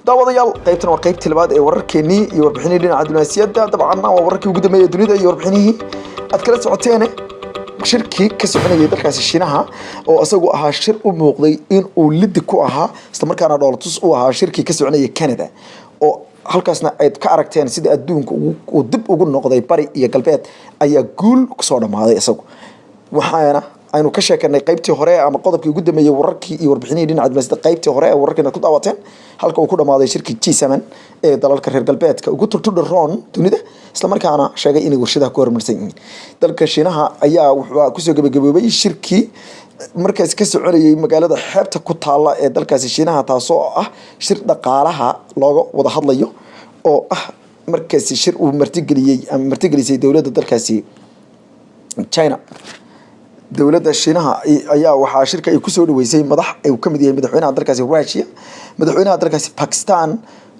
daawadayaal qaybtan waa qaybtii labaad ee wararkeenii iyo warbixinii dhinaca dunaasiyadda dabcanna waa wararkii ugu dambeeyay dunida iyo warbixinihii aad kala socoteen shirkii ka soconayay dalkaasi Shiinaha oo asagu ahaa shir u muuqday in uu lid ku ahaa isla markaana dowladtus u ahaa shirkii ka soconayay Canada oo halkaasna ay ka aragteen sida adduunka uu dib ugu noqday bari iyo galbeed ayaa guul ku soo dhamaaday asagu waxaana aynu ka sheekanay qaybtii hore ama qodobkii ugu dambeeyay wararkii iyo warbixinihii dhinaca dunaasiyadda qaybtii hore ee wararkeena ku daawateen halka uu ku dhamaaday shirkii G7 ee dalalka reer galbeedka ugu turtudharoon dunida isla markaana sheegay inay warshadaha ku hormarsan yihiin dalka Shiinaha ayaa wuxuu ku soo gabagaboobay shirkii markaas ka soconayay magaalada xeebta ku taala ee dalkaasi Shiinaha taasoo ah shir dhaqaalaha looga wada hadlayo oo ah markaas shir uu martigelisay dawladda dalkaasi China dawladda Shiinaha ayaa waxa shirka ay ku soo dhaweysay madax ay ka mid yahay madaxweynaha dalkaasi Russia madaxweynaha dalkaasi Pakistan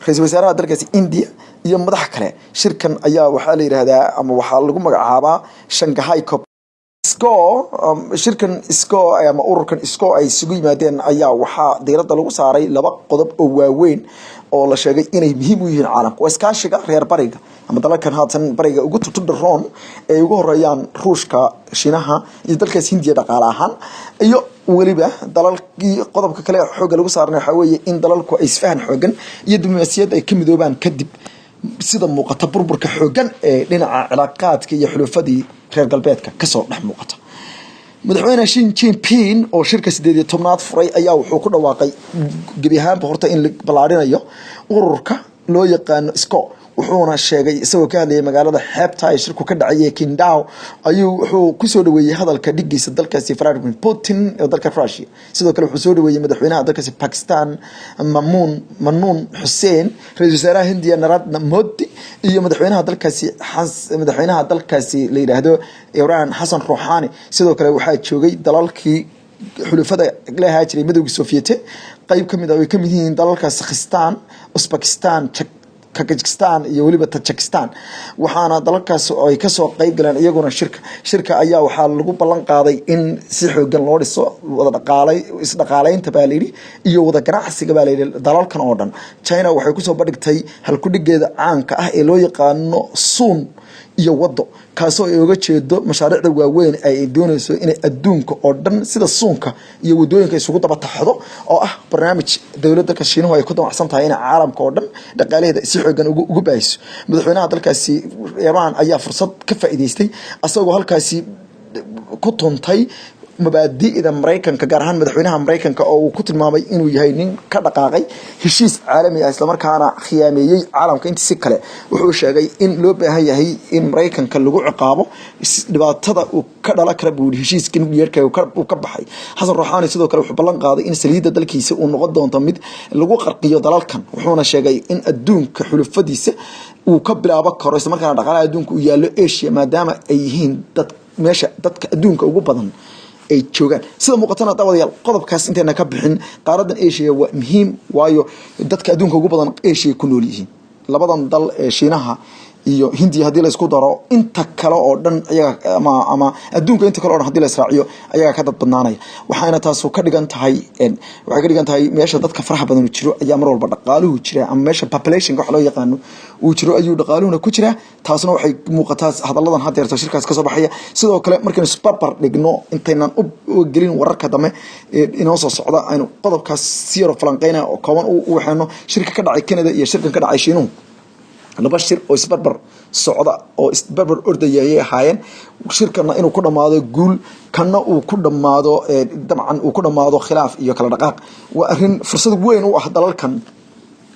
ra'iisul wasaaraha dalkaasi India iyo madax kale shirkan ayaa waxa la yiraahdaa ama waxa lagu magacaabaa Shanghai shirkan ama ururkan ay isugu yimaadeen ayaa waxa diiradda lagu saaray laba qodob oo waaweyn oo la sheegay inay muhiim u yihiin caalamka waa iskaashiga reer bariga ama dalalkan haatan bariga ugu tutudharoon ee ugu horeeyaan Ruushka Shiinaha iyo dalkaas Hindiya dhaqaale ahaan iyo waliba dalalkii qodobka kale xooga lagu saarnay waxa weeye in dalalku ay isfahan xoogan iyo diblomaasiyad ay ka midoobaan kadib sida muuqata burburka xoogan ee dhinaca cilaaqaadka iyo xulufadii reer galbeedka ka soo dhex muuqata madaxweyne Xi Jinping oo shirka 18aad furay ayaa wuxuu ku dhawaaqay gabi ahaanba horta in la balaarinayo ururka loo yaqaan SCO wuxuuna sheegay isagoo ka hadlayay magaalada xeebta ay shirku ka dhacay Qingdao ayuu wuxuu ku soo dhaweeyay hadalka dhigiisa dalkaasi Vladimir Putin ee dalka Russia sidoo kale wuxuu soo dhaweeyay madaxweynaha dalkaasi Pakistan Manoon Hussein ra'iisul wasaaraha Hindiya Narendra Modi iyo madaxweynaha dalkaasi la yiraahdo Iran Hassan Rouhani sidoo kale waxaa joogay dalalkii xulufada la jiray midowga Soviyeeti qayb kamid ah oo ay kamid yihiin dalalka Kazakhstan Uzbekistan Kyrgyzstan iyo waliba Tajikistan waxaana dalalkaas ay ka soo qayb galeen iyaguna shirka ayaa waxa lagu ballan qaaday in si xoogan loo dhiso wada dhaqaaleynta baaliri iyo wada ganacsiga baaliri dalalkan oo dhan China waxay ku soo badhigtay hal ku dhigeeda caanka ah ee loo yaqaano suun iyo wado kaasoo ay uga jeedo mashaariicda waaweyn ay doonayso inay adduunka oo dhan sida suunka iyo wadooyinka isugu daba taxdo oo ah barnaamij dawladda ka Shiinaha ay ku damacsan tahay in caalamka oo dhan dhaqaaleeda si xoogan ugu baahiso madaxweynaha dalkaasi Iran ayaa fursad ka faa'iideystay asagoo halkaasi ku tuntay mabaadi'da Mareykanka gaar ahaan madaxweynaha Mareykanka oo uu ku tilmaamay inuu yahay nin ka dhaqaaqay heshiis caalami ah isla markaana khiyaameeyay caalamka intiisa kale wuxuu sheegay in loo baahan yahay in Mareykanka lagu ciqaabo dhibaatada uu ka dhala kara buu heshiiska nuclear-ka uu ka baxay Hassan Rouhani sidoo kale wuxuu ballan qaaday in saliidda dalkiisa uu noqon doono mid lagu qarqiyo dalalkan wuxuuna sheegay in adduunka xulufadiisa uu ka bilaabo karo isla markaana dhaqaalaha adduunka uu yaalo Asia maadaama ay yihiin dadka adduunka ugu badan ay joogan sida muuqatana daawadayaal qodobkaas inteena ka bixin qaaradan Asia waa muhiim waayo dadka adduunka ugu badan Asia ku nool yihiin labadan dal ee Shiinaha iyo Hindiya hadii la isku daro inta kale oo dhan ayaga ama adduunka inta kale oo dhan hadii la israaciyo ayaga ka dad badnaanaya waxayna taas ka dhigan tahay meesha dadka faraha badan jiro ayaa mar walba dhaqaaluhu jira ama meesha population wax loo yaqaano uu jiro ayuu dhaqaaluhuna ku jira taasna waxay muuqataa hadalladan hadeerto shirkaas ka soo baxaya sidoo kale markaynu isbarbar dhigno intaynan u gelin wararka dambe inoo soo socda aynu qodobkaas siyaro falanqeyna oo kooban u waxaano shirka ka dhacay Canada iyo shirkan ka dhacay Shiinaha laba shir oo isbarbar socda oo isbarbar ordayay ahaayeen shirkana inuu ku dhamaado guul kana uu ku dhamaado dabcan uu ku dhamaado khilaaf iyo kala dhaqaaq waa arrin fursad weyn u ah dalalkan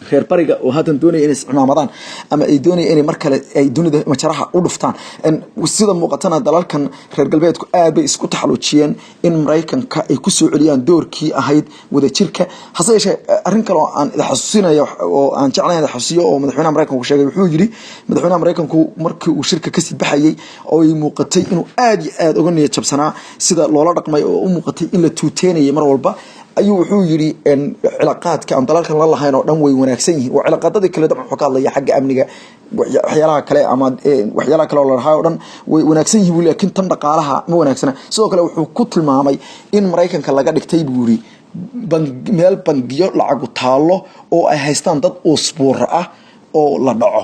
reer bariga oo haatan doonay inay isticmaalaan ama ay doonayeen in mar kale ay dunida majaraha u dhuftaan sida muuqatana dalalkan reer galbeedku aad bay isku taxaluujiyeen in Mareykanka ay ku soo celiyaan doorkii ahayd wada jirka hase yeeshee arrin kale oo aan xasuusinayo oo aan jeclahay in xasuusiyo oo madaxweynaha Mareykanku sheegay wuxuu yiri madaxweynaha Mareykanku markii uu shirka ka sii baxayay oo ay muuqatay inuu aad uga niyad jabsanaa sida loola dhaqmay oo u muuqatay in la tuuteenayay mar walba ayuu wuxuu yiri in cilaaqaadka aan dalalkan la lahayn oo dhan way wanaagsan yihiin waa cilaaqaadada kale dabcan wuxuu ka hadlaya xagga amniga waxyaalaha kale ama waxyaalaha kale oo la rahay oo dhan way wanaagsan yihiin laakiin tan dhaqaalaha ma wanaagsana sidoo kale wuxuu ku tilmaamay in Mareykanka laga dhigtay buu yiri meel bangiyo lacagu taalo oo ay haystaan dad usbuur ah oo la dhaco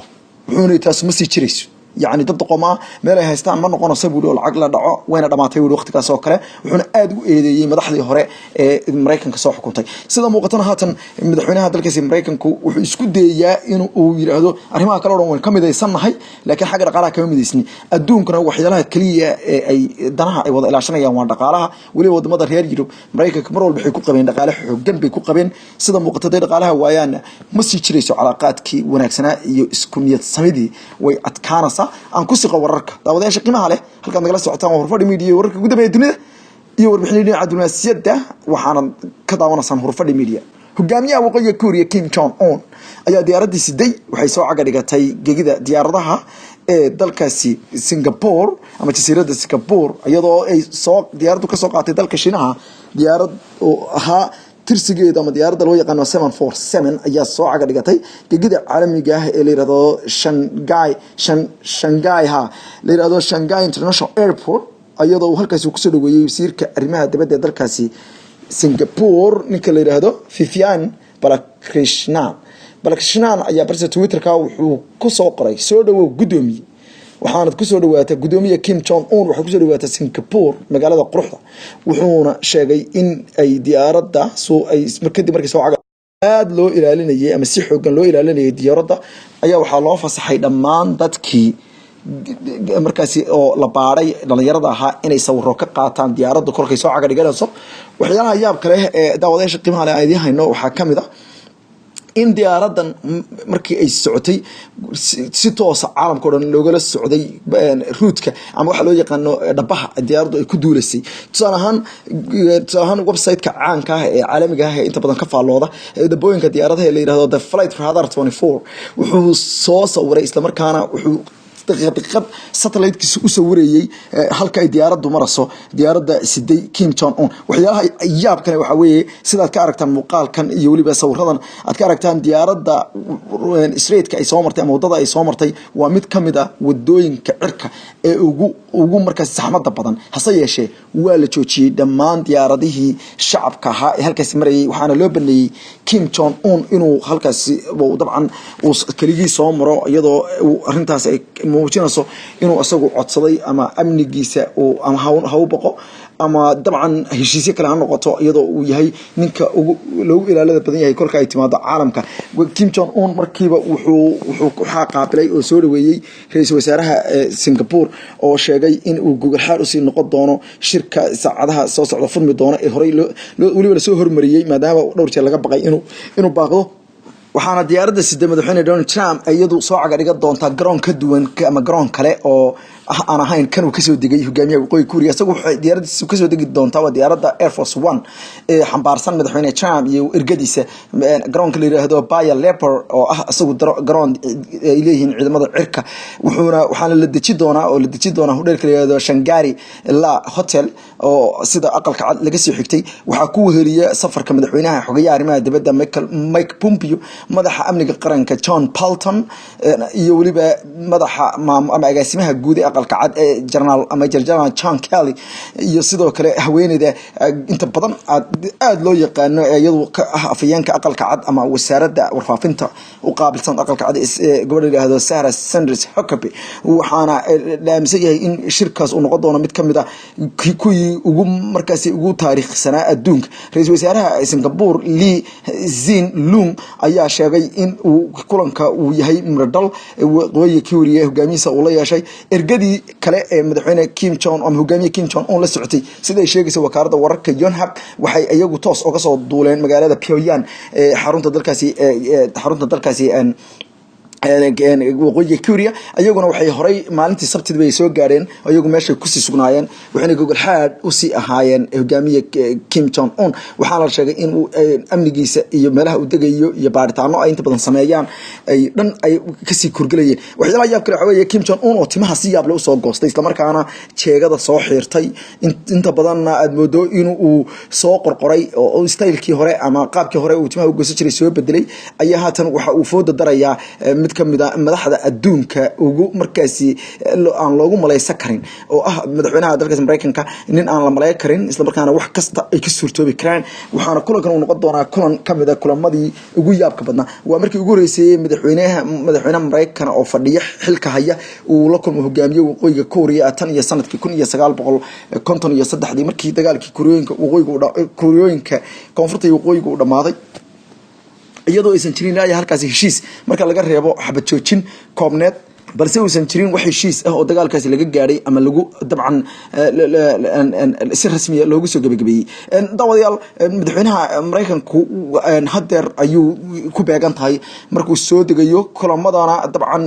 wuxuuna taas ma sii jirayso يعني dad qoma meel ay haystaan ma noqonayso buulo lacag la dhaco wayna dhamaatay waqtigaas oo kale wuxuuna aad u eedeeyay madaxdii hore ee Mareykanka soo xukuntay sida muuqatana haatan madaxweynaha dalkaasi Mareykanku wuxuu isku dayayaa inuu uu yiraahdo arrimaha kale oo ka mideysanahay laakiin xagga dhaqaalaha kama mideysni adduunkana waxyaalaha kaliya ee ay danaha ay wada ilaashanayaan waa dhaqaalaha wali wadamada reer Yurub Mareykanka mar walba waxay ku qabeen dhaqaale xooggan bay ku qabeen sida muuqatay dhaqaalaha waayaan ma sii jirayso calaaqaadkii wanaagsanaa iyo isku niyad samidii way adkaanaysaa aan ku siqo wararka daawadayaasha qiimaha leh halka nagala socotaan Hurfadhi Media wararka guud ee dunida iyo warbixinada cadaalada waxaana ka daawanaysan Hurfadhi Media hogaamiyaha waqooyiga Korea Kim Jong Un ayaa diyaaradii siday waxay soo caga dhigatay gegida diyaaradaha ee dalkaasi Singapore ama jasiiradda Singapore iyadoo ay soo diyaaradu ka soo qaatay dalka Shiinaha diyaarad oo ahaa tirsigeeda ama diyaaradda loo yaqaan 747 ayaa soo caga dhigatay gegida caalamiga ah ee la yiraahdo Shanghai la yiraahdo Shanghai International Airport ayadoo halkaas uu ku soo dhaweeyay wasiirka arrimaha dibadda ee dalkaasi Singapore ninka la yiraahdo Vivian Balakrishnan ayaa barta Twitter-ka wuxuu ku soo qoray soo dhawow gudoomiye waxaana ku soo dhawaatay gudoomiye Kim Jong Un waxa ku soo dhawaatay Singapore magaalada quruxda wuxuuna sheegay in ay diyaaradda soo ay markii soo caga aad loo ilaalinayay ama si xooggan loo ilaalinayay diyaaradda ayaa waxa loo fasaxay dhammaan dadkii markaasi oo la baaray dhalinyarada ahaa inay sawiro ka qaataan diyaaradda korkay soo caga dhiganayso waxyaalaha yaab kale ee daawadayaasha qiimaha leh ay hayno waxa kamid ah in diyaaradan markii ay socotay si toos caalamka oo dhan looga socday ruutka ama waxa loo yaqaan dhabaha diyaaradu ay ku duulasay tusaalahan website-ka caanka ah ee caalamiga ah ee inta badan ka faalooda dabooyinka diyaaradaha la yiraahdo The Flight Radar 24 wuxuu soo sawiray isla markaana wuxuu daqiiqad satellite-kiisa u sawirayay halka ay diyaaraddu marayso diyaaradda siday Kim Jong Un waxyaalaha yaab kale waxa weeye sidaad ka aragtaan muuqaalkan iyo waliba sawiradan aad ka aragtaan diyaaradda Israel-ka ay soo martay ama wadada ay soo martay waa mid kamid ah wadooyinka cirka ee ugu markaas saxmadda badan hase yeeshee waa la joojiyay dhammaan diyaaradihii shacabka ahaa ee halkaas marayay waxaana loo baneeyay Kim Jong Un inuu halkaas dabcan uu kaligii soo maro iyadoo arintaas ay muujinayso inuu asagu codsaday ama amnigiisa oo ama haw baqo ama dabcan heshiisyo kale ha noqoto iyadoo uu yahay ninka loogu ilaalada badan yahay kolka ay timaado caalamka Kim Jong Un markiiba wuxuu ku qaabilay oo soo dhaweeyay ra'iisul wasaaraha Singapore oo sheegay in uu Google xaar u sii noqon doono shirka saacadaha soo socda furmi doona ee horey waliba la soo hormariyay maadaama dhowr jeer laga baqay inuu baaqdo waxaana diyaaradda sidii madaxweyne Donald Trump iyadu soo caga dhiga doonta garoon ka duwan ama garoon kale oo aan ahayn kan uu ka soo degay hogaamiyaha waqooyiga Korea isagu waxay diyaaradda ka soo degi doontaa waa diyaaradda Air Force One ee xambaarsan madaxweyne Trump iyo ergadiisa garoonka la yiraahdo Paya Leper oo ah isagu garoon ay leeyihiin ciidamada cirka waxaana la deji doonaa hoteelka la yiraahdo Shanghai La Hotel oo sida aqalka cad laga soo xigtay waxa ku weheliya safarka madaxweynaha xogayaha arrimaha dibadda Mike Pompeo madaxa amniga qaranka John Bolton iyo waliba madaxa ama agaasimaha guud ee aqalka cad ee General John Kelly iyo sidoo kale haweeneyda inta badan aad loo yaqaan iyadu afayeenka aqalka cad ama wasaaradda warfaafinta u qaabilsan aqalka cad ee gobol yiraahdo Sarah Sanders Huckabee waxaana dhaamsan yahay in shirkaas uu noqon doono mid kamid ah kuwii ugu markaasi ugu taariikhsanaa adduunka ra'iisul wasaaraha Singapore Lee Hsien Loong ayaa sheegay in uu kulanka uu yahay miradhal waqooyiga Korea hogaamiyihiisa uu la yeeshay ergadii kale ee madaxweyne Kim Jong Un hogaamiye Kim Jong Un la socotay sida ay sheegayso wakaaladda wararka Yonhap waxay iyagu toos uga soo duuleen magaalada Pyongyang ee xarunta dalkaasi waqooyiga Korea ayaguna waxay horay maalintii Sabtida bay soo gaareen ayagu meesha ku sii sugnaayeen waxayna Google xaad u sii ahaayeen hogaamiye Kim Jong Un waxaana la sheegay in uu amnigiisa iyo meelaha uu degayo iyo baaritaano ay inta badan sameeyaan ay dhan ay ka sii kurgalayeen waxyaalaha yaab kale waxa weeye Kim Jong Un oo timaha si yaab leh u soo goostay isla markaana jeegada soo xiirtay inta badan aad moodo inuu soo qorqoray oo style-kii hore ama qaabkii hore uu timaha u goosan jiray soo bedelay ayaa haatan waxa uu fooda darayaa mid mid ka mid ah madaxda adduunka ugu markaasi aan loogu maleysan karin oo ah madaxweynaha dalka Mareykanka nin aan la maleysan karin isla markaana wax kasta ay ka suurtoobi karaan waxaana kulankan uu noqon doonaa kulan ka mid ah kulamadii ugu yaabka badnaa waa markii ugu horeysay madaxweynaha Mareykanka oo fadhiya xilka haya uu la kulmo hogaamiye waqooyiga Korea tan iyo sanadkii 1953 markii dagaalkii Koreooyinka koonfurta waqooyiga uu dhamaaday iyadoo aysan jirin ilaa halkaas heshiis marka laga reebo xabad joojin koobneed balse uusan jirin wax heshiis ah oo dagaalkaasi laga gaaray ama lagu dabcan si rasmi ah loogu soo gabagabeeyay dawadayaal madaxweynaha Mareykanku hadeer ayuu ku beegan tahay markuu soo degayo kulamadana dabcan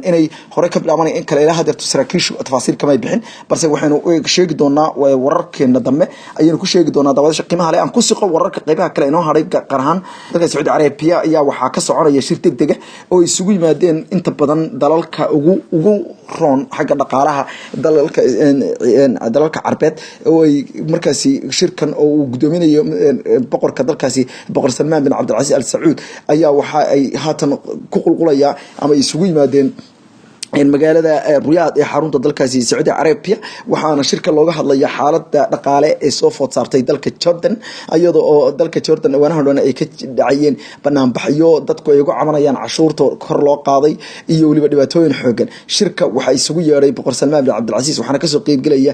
inay hore ka bilaabanay in kale ilaa hadeer saraakiishu tafaasiil kama bixin balse waxaanu sheegi doonaa wararkeena dambe ayaynu ku sheegi doonaa daawadayaasha qiimaha leh aan ku siqo wararka qaybaha kale inoo haray qarxan dalka Saudi Arabia ayaa waxa ka soconaya shir degdeg ah oo isugu yimaadeen inta badan dalalka ugu roon xagga dhaqaalaha dalalka Carbeed oo ay markaasi shirkan oo uu gudoominayo boqorka dalkaasi boqor Salman bin Abdul Aziz Al Saud ayaa waxa ay haatan ku qulqulaya ama isugu yimaadeen magaalada Riyadh ee xarunta dalkaasi Saudi Arabia waxaana shirka looga hadlaya xaaladda dhaqaale ee soo food saartay dalka Jordan iyadoo oo dalka Jordan wanahan ay ka dhacayeen banaanbaxyo dadku ay uga cabanayaan cashuurta kor loo qaaday iyo waliba dhibaatooyin xooggan shirka waxa isugu yeeray boqor Salman bin Abdul Aziz waxaana ka soo qayb galaya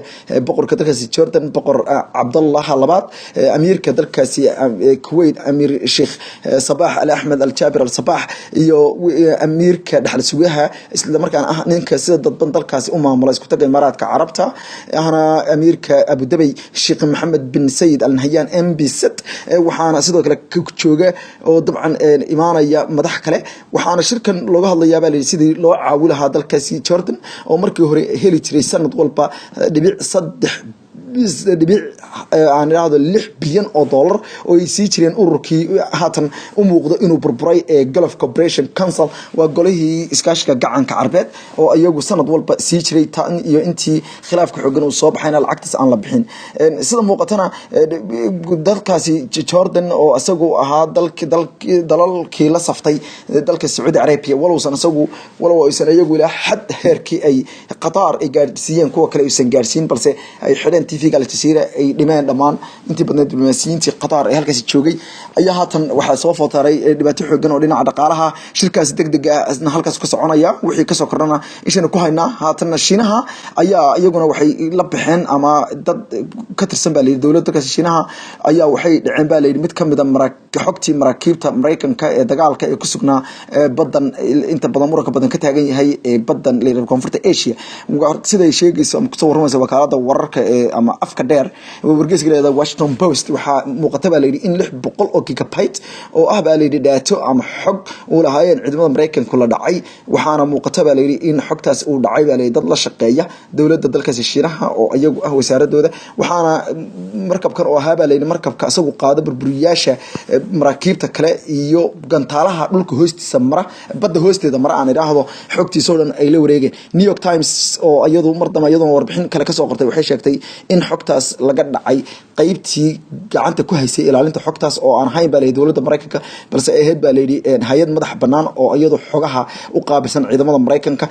boqorka dalkaasi Jordan boqor Abdullah labaad amiirka dalkaasi Kuwait amiir Sheikh Sabah Al Ahmed Al Jabir Al Sabah iyo amiirka dhaxal sugaha isla markaana ninka sida dadban dalkaasi u maamula isku tagay Imaaraadka Carabta ahna amiirka Abu Dhabi Sheikh Mohammed bin Sayed Al Nahyan MB7 waxaana sidoo kale ka jooga oo dabcan imaanaya madax kale waxaana shirkan looga hadlayaa baa sidii loo caawin lahaa dalkaasi Jordan oo markii hore heli jiray sanad walba dhibic 6 bilyan oo dollar oo ay sii jireen ururkii haatan u muuqdo inuu burburay ee Gulf Cooperation Council waa golihii iskaashiga gacanka Carbeed oo iyagu sanad walba sii jiray tan iyo intii khilaafka xooggan uu soo baxayna lacagtaas aan la bixin sida muuqatana dalkaasi Jordan oo asagu ahaa dalalkii la saftay dalka Saudi Arabia walow aysan iyagu ilaa xad heerkii ay Qatar ay gaarsiiyeen kuwa kale aysan gaarsiin balse ay xidhan TV Al Jazeera ay dhimaan dhamaan intii badneed diblomaasiyiintii Qatar ee halkaas joogay ayaa haatan waxa soo footaray dhibaato xooggan oo dhinaca dhaqaalaha shirkaas degdeg ah halkaas ka soconaya wixii ka soo kordhana ishana ku haynaa haatan Shiinaha ayaa iyaguna waxay la bixeen ama dad ka tirsan baa leeyahay dawladda dalkaasi Shiinaha ayaa waxay dhaceen baa leeyahay mid kamid ah xogtii maraakiibta Mareykanka ee dagaalka ee ku sugnaa badan inta badan muranka badan ka taagan yahay ee badan leeyahay koonfurta Asia sida ay sheegayso ama kusoo warmaysa wakaalada wararka ee ama afka dheer wargeyska Washington Post waxa muuqata baa leeyahay in 600 oo gigabyte oo ah baa leeyahay data ama xog uu lahaayeen ciidamada Mareykanka la dhacay waxaana muuqata baa leeyahay in xogtaas uu dhacay baa leeyahay dad la shaqeeya dawladda dalkaasi Shiinaha oo iyagu ah wasaaradooda waxaana markabkan oo ahaa baa leeyahay markabka asagu qaada burburiyaasha maraakiibta kale iyo gantaalaha dhulka hoostiisa mara badda hoosteeda mara aan iraahdo xogtiisa oo dhan ay la wareegeen New York Times oo iyadu mardama iyadoo warbixin kale ka soo qortay waxay sheegtay in xogtaas laga dhacay qaybtii gacanta ku haysay ilaalinta xogtaas oo aan hayn baa leeyahay dawladda Mareykanka balse ay ahayd baa leeyahay hay'ad madax banaan oo iyadu xogaha u qaabilsan ciidamada Mareykanka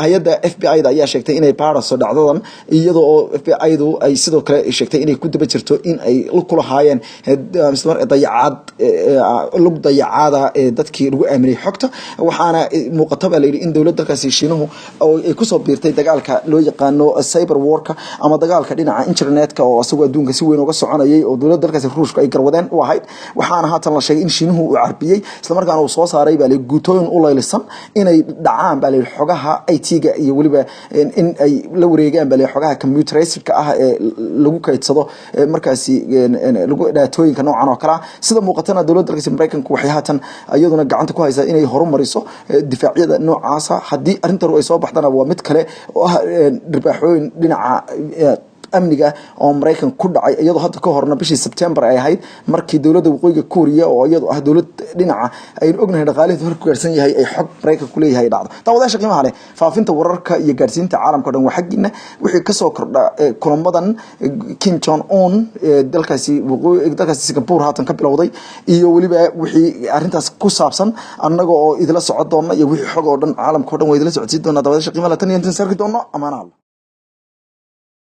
hay'adda FBI-da ayaa sheegtay inay baaraso dhacdadan iyadoo FBI-du ay sidoo kale sheegtay inay ku daba jirto in ay ku lahaayeen dayacaada dadkii lagu aaminay xogta waxaana muuqata baa leeyahay in dawladda dalkaasi Shiinuhu oo ay ku soo biirtay dagaalka loo yaqaano cyber warka ama dagaalka dhinaca internetka oo asagoo adduunka si weyn uga soconayay oo dawladda dalkaasi Ruushka ay garwadeen u ahayd waxaana haatan la sheegay in Shiinuhu uu carbiyay isla markaana uu soo saaray baa leeyahay guutooyin u leeysan inay dhacaan baa leeyahay xogaha IT-ga iyo waliba in ay la wareegaan baa leeyahay xogaha computerized-ka ah ee lagu kaydsado markaasi lagu daatooyinka noocan oo kala sida muuqatana dawladda dalkaasi Mareykanka waxay haatan iyaduna gacanta ku haysaa inay horumariso difaacyada noocaas haddii arintan ay soo baxdana waa mid kale oo ah dhibaaxooyin dhinaca amniga oo Mareykan ku dhacay iyadoo hadda ka horna bishii September ay ahayd markii dawladda waqooyiga Korea oo iyadu ah dawlad dhinaca aynu ognahay dhaqaalihiisa markuu gaarsan yahay ay xog Mareykanka ku leeyahay dhacdo daawadaasha qiimaha leh faafinta wararka iyo gaarsiinta caalamka oo dhan waa xaggina wixii ka soo kordha kulamadan Kim Jong Un dalkaasi Singapore haatan ka bilowday iyo waliba wixii arintaas ku saabsan annaga oo idila socod doona iyo wixii xog oo dhan caalamka oo dhan way idila socodsiin doona daawadaasha qiimaha leh tan iyo intaan sarki doono amaanaha